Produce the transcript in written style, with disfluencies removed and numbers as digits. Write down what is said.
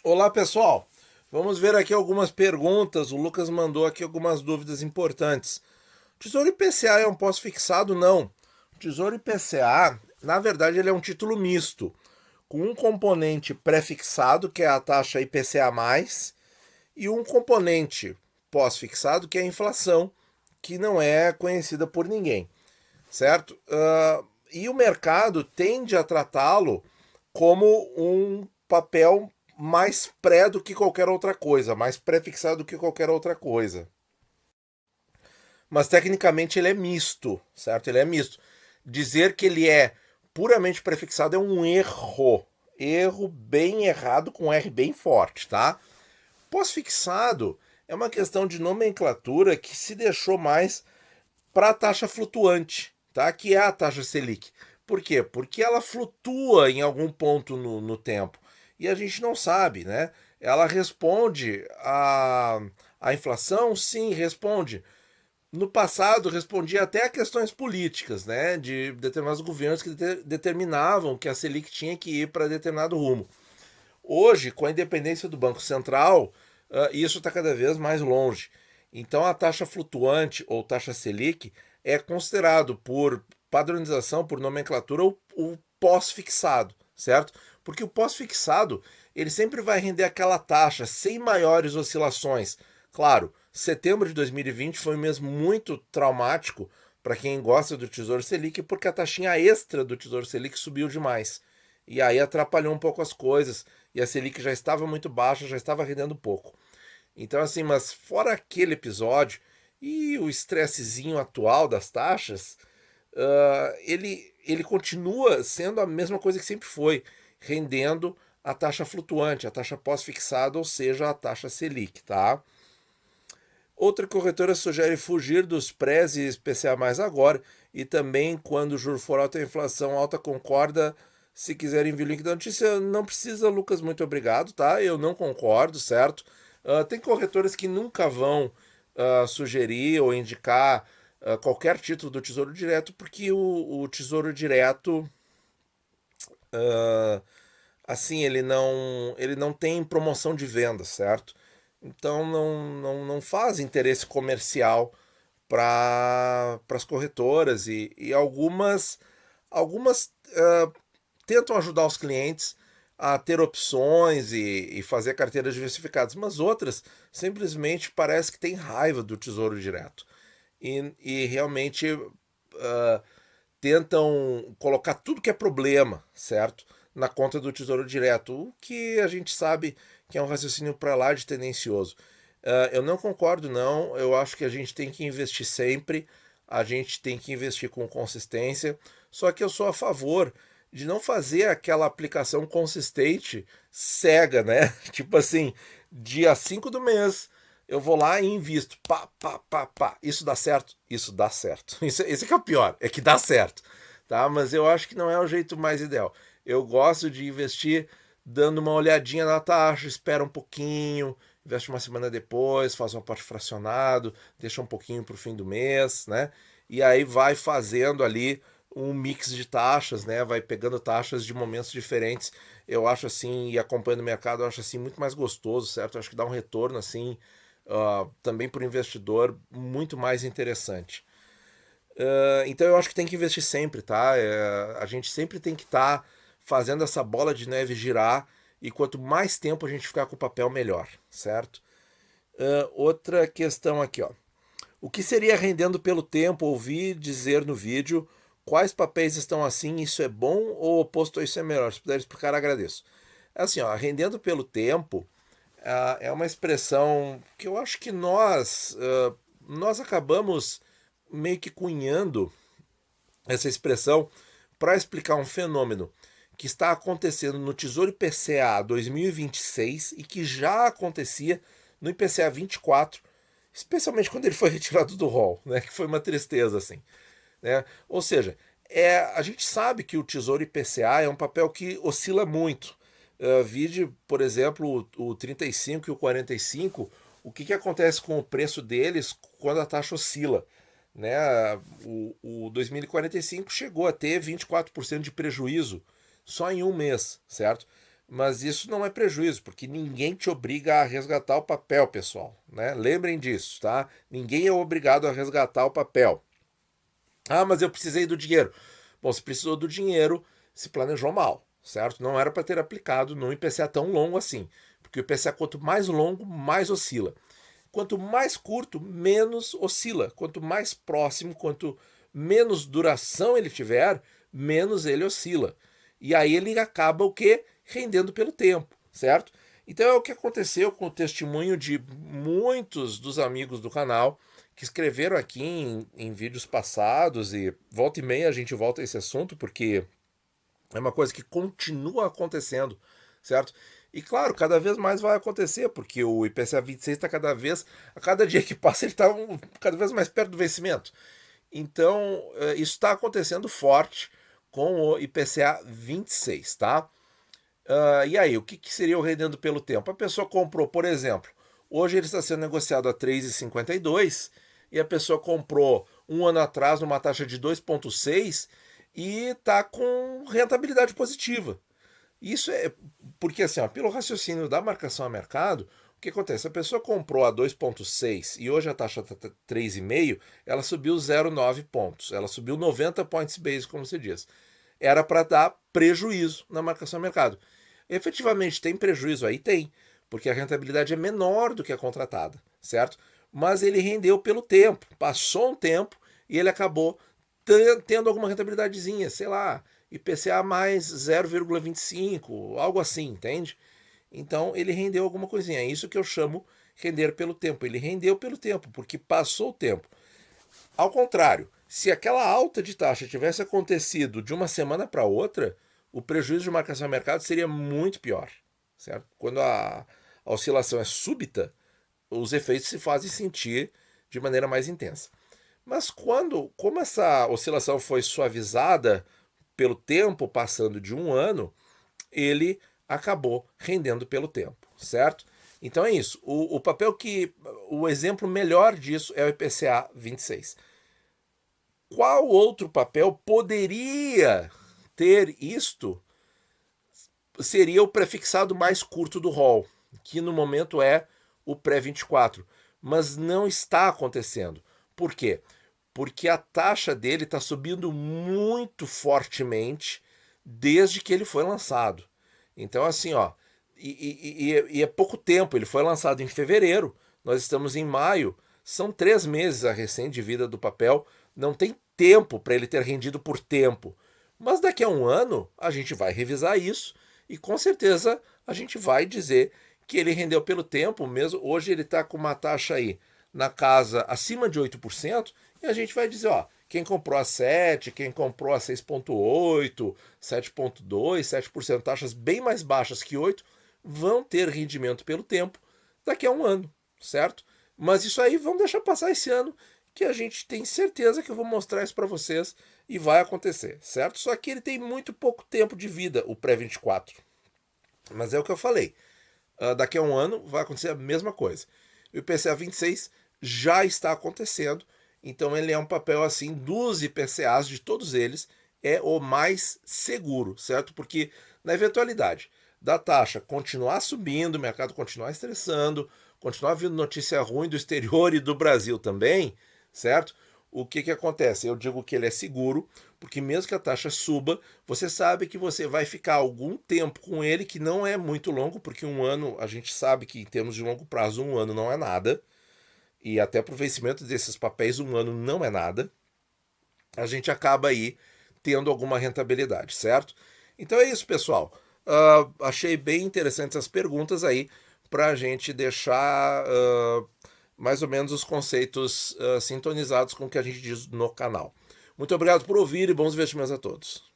Olá, pessoal. Vamos ver aqui algumas perguntas. O Lucas mandou aqui algumas dúvidas importantes. Tesouro IPCA é um pós-fixado? Não. O Tesouro IPCA, na verdade, ele é um título misto, com um componente pré-fixado, que é a taxa IPCA+, e um componente pós-fixado, que é a inflação, que não é conhecida por ninguém, certo? E o mercado tende a tratá-lo como um papel mais pré do que qualquer outra coisa, mais pré-fixado do que qualquer outra coisa. Mas tecnicamente ele é misto, certo? Ele é misto. Dizer que ele é puramente prefixado é um erro. Erro bem errado com R bem forte, tá? Pós-fixado é uma questão de nomenclatura que se deixou mais para a taxa flutuante, tá? Que é a taxa Selic. Por quê? Porque ela flutua em algum ponto no tempo e a gente não sabe, né? Ela responde à inflação? Sim, responde. No passado respondia até a questões políticas, né, de determinados governos que determinavam que a Selic tinha que ir para determinado rumo. Hoje, com a independência do Banco Central, isso está cada vez mais longe. Então, a taxa flutuante ou taxa Selic é considerado por padronização, por nomenclatura, o pós-fixado, certo? Porque o pós-fixado ele sempre vai render aquela taxa sem maiores oscilações. Claro, setembro de 2020 foi um mês muito traumático para quem gosta do Tesouro Selic, porque a taxinha extra do Tesouro Selic subiu demais. E aí atrapalhou um pouco as coisas. E a Selic já estava muito baixa, já estava rendendo pouco. Então, assim, mas fora aquele episódio e o estressezinho atual das taxas, ele continua sendo a mesma coisa que sempre foi, rendendo a taxa flutuante, a taxa pós-fixada, ou seja, a taxa Selic, tá? Outra corretora sugere fugir dos prés e IPCA mais agora, e também quando o juro for alto e a inflação alta concorda. Se quiserem enviar o link da notícia, não precisa, Lucas, muito obrigado, tá? Eu não concordo, certo? Tem corretoras que nunca vão sugerir ou indicar qualquer título do Tesouro Direto, porque o Tesouro Direto, uh, assim, ele não tem promoção de venda, certo? Então não faz interesse comercial para as corretoras e algumas tentam ajudar os clientes a ter opções e fazer carteiras diversificadas, mas outras simplesmente parece que tem raiva do Tesouro Direto e realmente tentam colocar tudo que é problema, certo? Na conta do Tesouro Direto, o que a gente sabe que é um raciocínio para lá de tendencioso. Eu não concordo, não. Eu acho que a gente tem que investir sempre, a gente tem que investir com consistência. Só que eu sou a favor de não fazer aquela aplicação consistente cega, né? Tipo assim, dia 5 do mês, eu vou lá e invisto. Pá, pá, pá, pá. Isso dá certo? Isso dá certo. Esse que é o pior, é que dá certo. Tá? Mas eu acho que não é o jeito mais ideal. Eu gosto de investir dando uma olhadinha na taxa, espera um pouquinho, investe uma semana depois, faz um aporte fracionado, deixa um pouquinho para o fim do mês, né? E aí vai fazendo ali um mix de taxas, né? Vai pegando taxas de momentos diferentes. Eu acho assim, e acompanhando o mercado, eu acho assim muito mais gostoso, certo? Eu acho que dá um retorno assim, também para o investidor muito mais interessante. Então eu acho que tem que investir sempre, tá? A gente sempre tem que estar fazendo essa bola de neve girar e quanto mais tempo a gente ficar com o papel, melhor, certo? Outra questão aqui, ó. O que seria rendendo pelo tempo? Ouvi dizer no vídeo quais papéis estão assim, isso é bom ou oposto a isso é melhor? Se puder explicar, agradeço. Assim, ó, rendendo pelo tempo é uma expressão que eu acho que nós acabamos meio que cunhando essa expressão para explicar um fenômeno que está acontecendo no Tesouro IPCA 2026 e que já acontecia no IPCA 24, especialmente quando ele foi retirado do rol, né, que foi uma tristeza assim, né? Ou seja, a gente sabe que o Tesouro IPCA é um papel que oscila muito. Vide, por exemplo, o 35 e o 45, o que acontece com o preço deles quando a taxa oscila, né? O 2045 chegou a ter 24% de prejuízo só em um mês, certo? Mas isso não é prejuízo, porque ninguém te obriga a resgatar o papel, pessoal, né? Lembrem disso, tá? Ninguém é obrigado a resgatar o papel. Ah, mas eu precisei do dinheiro. Bom, se precisou do dinheiro, se planejou mal, certo? Não era para ter aplicado num IPCA tão longo assim, porque o IPCA quanto mais longo, mais oscila. Quanto mais curto, menos oscila. Quanto mais próximo, quanto menos duração ele tiver, menos ele oscila. E aí ele acaba o quê? Rendendo pelo tempo, certo? Então é o que aconteceu com o testemunho de muitos dos amigos do canal que escreveram aqui em vídeos passados, e volta e meia a gente volta a esse assunto porque é uma coisa que continua acontecendo, certo? E claro, cada vez mais vai acontecer, porque o IPCA 26 está cada vez, a cada dia que passa, ele está cada vez mais perto do vencimento. Então, isso está acontecendo forte com o IPCA 26, tá? E aí, o que seria o rendendo pelo tempo? A pessoa comprou, por exemplo, hoje ele está sendo negociado a 3,52 e a pessoa comprou um ano atrás numa taxa de 2,6 e está com rentabilidade positiva. Isso é porque, assim, ó, pelo raciocínio da marcação a mercado, o que acontece? A pessoa comprou a 2,6 e hoje a taxa está 3,5, ela subiu 0,9 pontos. Ela subiu 90 points base, como se diz. Era para dar prejuízo na marcação a mercado. Efetivamente tem prejuízo aí? Tem, porque a rentabilidade é menor do que a contratada, certo? Mas ele rendeu pelo tempo. Passou um tempo e ele acabou tendo alguma rentabilidadezinha, sei lá, IPCA mais 0,25, algo assim, entende? Então ele rendeu alguma coisinha. É isso que eu chamo render pelo tempo. Ele rendeu pelo tempo, porque passou o tempo. Ao contrário, se aquela alta de taxa tivesse acontecido de uma semana para outra, o prejuízo de marcação a mercado seria muito pior, certo? Quando a oscilação é súbita, os efeitos se fazem sentir de maneira mais intensa. Mas como essa oscilação foi suavizada pelo tempo, passando de um ano, ele acabou rendendo pelo tempo, certo? Então é isso. O papel o exemplo melhor disso é o IPCA 26. Qual outro papel poderia ter isto? Seria o prefixado mais curto do rol, que no momento é o pré-24, mas não está acontecendo. Por quê? Porque a taxa dele está subindo muito fortemente desde que ele foi lançado. Então, assim, ó, e é pouco tempo, ele foi lançado em fevereiro, nós estamos em maio, são 3 meses a recém de vida do papel, não tem tempo para ele ter rendido por tempo. Mas daqui a um ano a gente vai revisar isso e com certeza a gente vai dizer que ele rendeu pelo tempo mesmo. Hoje ele está com uma taxa aí na casa acima de 8% e a gente vai dizer, ó, quem comprou a 7, quem comprou a 6,8, 7,2, 7%, taxas bem mais baixas que 8, vão ter rendimento pelo tempo daqui a um ano, certo? Mas isso aí vamos deixar passar esse ano, que a gente tem certeza que eu vou mostrar isso para vocês e vai acontecer, certo? Só que ele tem muito pouco tempo de vida, o pré-24. Mas é o que eu falei. Daqui a um ano vai acontecer a mesma coisa. O IPCA 26 já está acontecendo, então ele é um papel assim dos IPCAs, de todos eles, é o mais seguro, certo? Porque na eventualidade da taxa continuar subindo, o mercado continuar estressando, continuar vindo notícia ruim do exterior e do Brasil também, certo? O que acontece? Eu digo que ele é seguro, porque mesmo que a taxa suba, você sabe que você vai ficar algum tempo com ele, que não é muito longo, porque um ano, a gente sabe que em termos de longo prazo, um ano não é nada, e até para o vencimento desses papéis, um ano não é nada, a gente acaba aí tendo alguma rentabilidade, certo? Então é isso, pessoal. Achei bem interessantes as perguntas aí, para a gente deixar mais ou menos os conceitos sintonizados com o que a gente diz no canal. Muito obrigado por ouvir e bons investimentos a todos.